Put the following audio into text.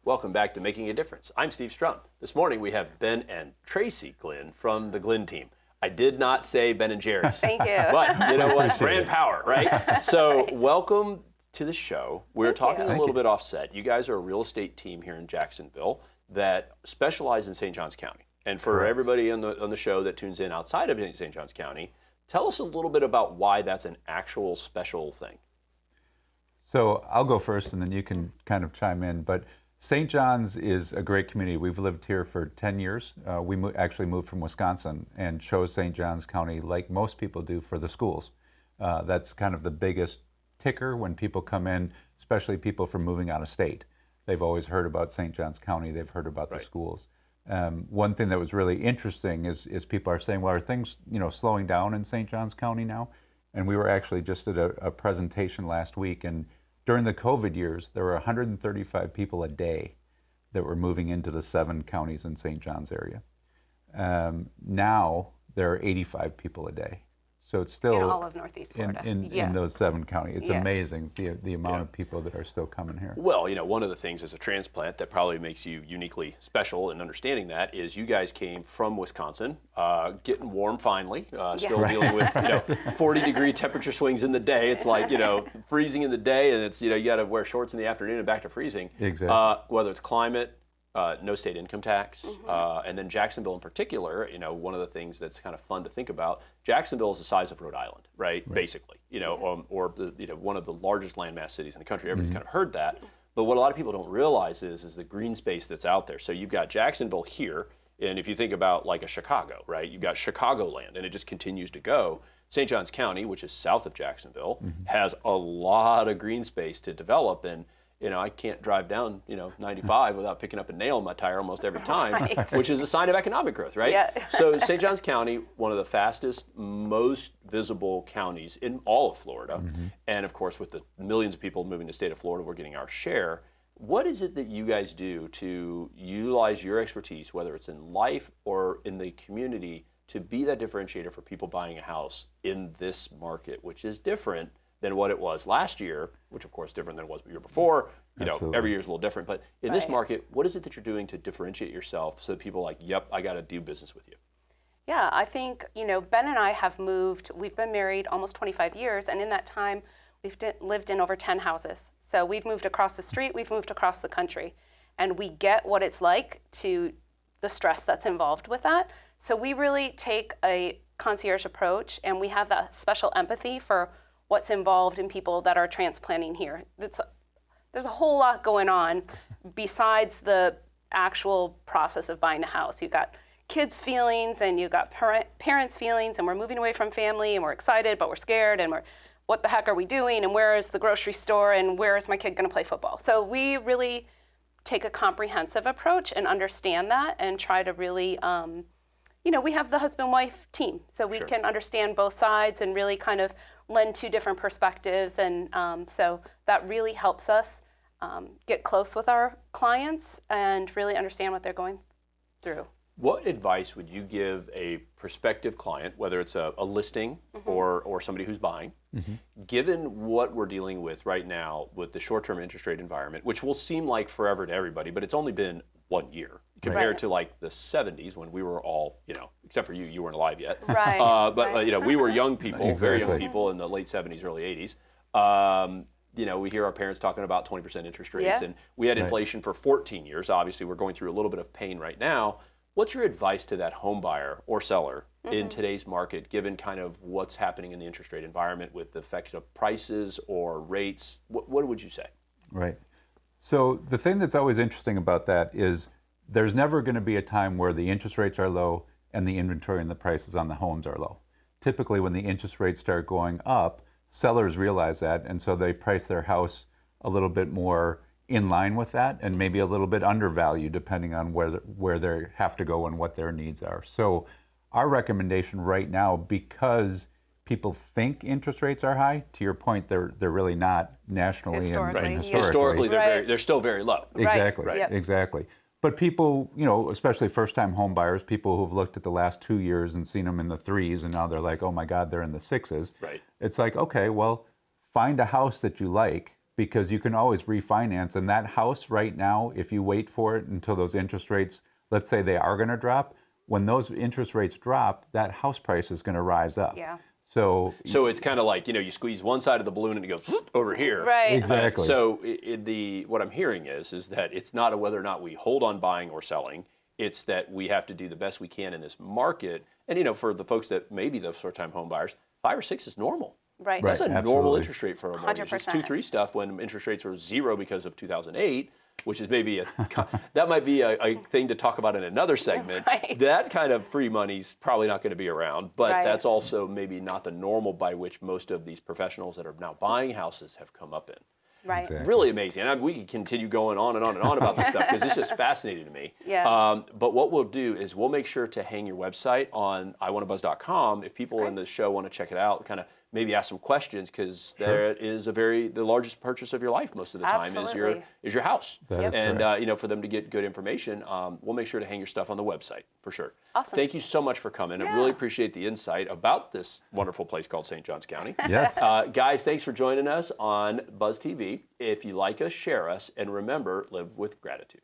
Welcome back to Making a Difference. I'm Steve Strum. This morning we have Ben and Tracy Glynn from the Glynn Team. I did not say Ben and Jerry's. Thank you. But you know what? Brand power, right? So Right. welcome to the show. We're talking a Thank little bit offset. You guys are a real estate team here in Jacksonville that specialize in St. Johns County. And for Correct. everybody on the show that tunes in outside of St. Johns County, tell us a little bit about why that's an actual special thing. So I'll go first and then you can kind of chime in. But St. John's is a great community. We've lived here for 10 years. We actually moved from Wisconsin and chose St. John's County like most people do for the schools. That's kind of the biggest ticker when people come in, especially people from moving out of state. They've always heard about St. John's County. They've heard about the schools. One thing that was really interesting is people are saying, well, are things slowing down in St. John's County now? And we were actually just at a presentation last week, and during the COVID years, there were 135 people a day that were moving into the 7 counties in St. John's area. Now there are 85 people a day. So it's still In all of Northeast Florida. in those 7 counties. It's Yeah. amazing the amount of people that are still coming here. Well, one of the things as a transplant that probably makes you uniquely special in understanding that is you guys came from Wisconsin, getting warm finally, still dealing with 40-degree temperature swings in the day. It's like freezing in the day, and it's you got to wear shorts in the afternoon and back to freezing. Exactly. Whether it's climate. No state income tax, and then Jacksonville in particular. One of the things that's kind of fun to think about. Jacksonville is the size of Rhode Island, right? Basically, or the one of the largest landmass cities in the country. Everybody's kind of heard that, but what a lot of people don't realize is the green space that's out there. So you've got Jacksonville here, and if you think about like a Chicago, right? You've got Chicagoland, and it just continues to go. St. Johns County, which is south of Jacksonville, has a lot of green space to develop, and I can't drive down, 95 without picking up a nail in my tire almost every time, which is a sign of economic growth, right? Yeah. So St. Johns County, one of the fastest, most visible counties in all of Florida. And of course, with the millions of people moving to the state of Florida, we're getting our share. What is it that you guys do to utilize your expertise, whether it's in life or in the community, to be that differentiator for people buying a house in this market, which is different than what it was last year, which of course is different than it was the year before. Every year is a little different. But in this market, what is it that you're doing to differentiate yourself so that people are like, yep, I got to do business with you? Yeah, I think, Ben and I have moved, we've been married almost 25 years, and in that time, we've lived in over 10 houses. So we've moved across the street, we've moved across the country, and we get what it's like to the stress that's involved with that. So we really take a concierge approach, and we have that special empathy for what's involved in people that are transplanting here. There's a whole lot going on besides the actual process of buying a house. You've got kids' feelings and you've got parents' feelings, and we're moving away from family and we're excited, but we're scared, and what the heck are we doing, and where is the grocery store, and where is my kid gonna play football? So we really take a comprehensive approach and understand that and try to really, we have the husband-wife team, so we can understand both sides and really kind of lend 2 different perspectives, and so that really helps us get close with our clients and really understand what they're going through. What advice would you give a prospective client, whether it's a listing or somebody who's buying, given what we're dealing with right now with the short-term interest rate environment, which will seem like forever to everybody, but it's only been 1 year compared to like the 70s when we were all, except for you weren't alive yet. Right. But we were young people, very young Exactly. people in the late 70s, early 80s. We hear our parents talking about 20% interest rates, and we had inflation for 14 years. Obviously, we're going through a little bit of pain right now. What's your advice to that home buyer or seller in today's market, given kind of what's happening in the interest rate environment with the effect of prices or rates? What would you say? Right. So the thing that's always interesting about that is there's never going to be a time where the interest rates are low and the inventory and the prices on the homes are low. Typically, when the interest rates start going up, sellers realize that, and so they price their house a little bit more in line with that, and maybe a little bit undervalued depending on where they have to go and what their needs are. So our recommendation right now, because people think interest rates are high, to your point, they're really not nationally Historically, and yeah. Historically, they're still very low. Exactly, Right. Yep. exactly. But people, especially first-time home buyers, people who've looked at the last 2 years and seen them in the 3s, and now they're like, oh my God, they're in the 6s. Right. It's like, okay, well, find a house that you like because you can always refinance. And that house right now, if you wait for it until those interest rates, let's say they are going to drop, when those interest rates drop, that house price is going to rise up. Yeah. So it's kind of like, you squeeze one side of the balloon and it goes over here. Right. Exactly. So what I'm hearing is that it's not a whether or not we hold on buying or selling. It's that we have to do the best we can in this market. And, for the folks that may be those short-time home buyers, 5 or 6 is normal. Right. That's a normal absolutely. interest rate for a mortgage. It's 100%. 2-3 stuff when interest rates were 0 because of 2008, which is maybe that might be a thing to talk about in another segment. Right. That kind of free money's probably not going to be around, but Right. that's also maybe not the normal by which most of these professionals that are now buying houses have come up in. Right. Exactly. Really amazing. And we could continue going on and on and on about this stuff because it's just fascinating to me. Yeah. But what we'll do is we'll make sure to hang your website on iwannabuzz.com if people in the show want to check it out, kind of maybe ask some questions because there is the largest purchase of your life most of the time Absolutely. is your house. That is and correct. for them to get good information, we'll make sure to hang your stuff on the website for sure. Awesome. Thank you so much for coming. I Yeah. really appreciate the insight about this wonderful place called St. Johns County. Yes. Guys, thanks for joining us on Buzz TV. If you like us, share us, and remember, live with gratitude.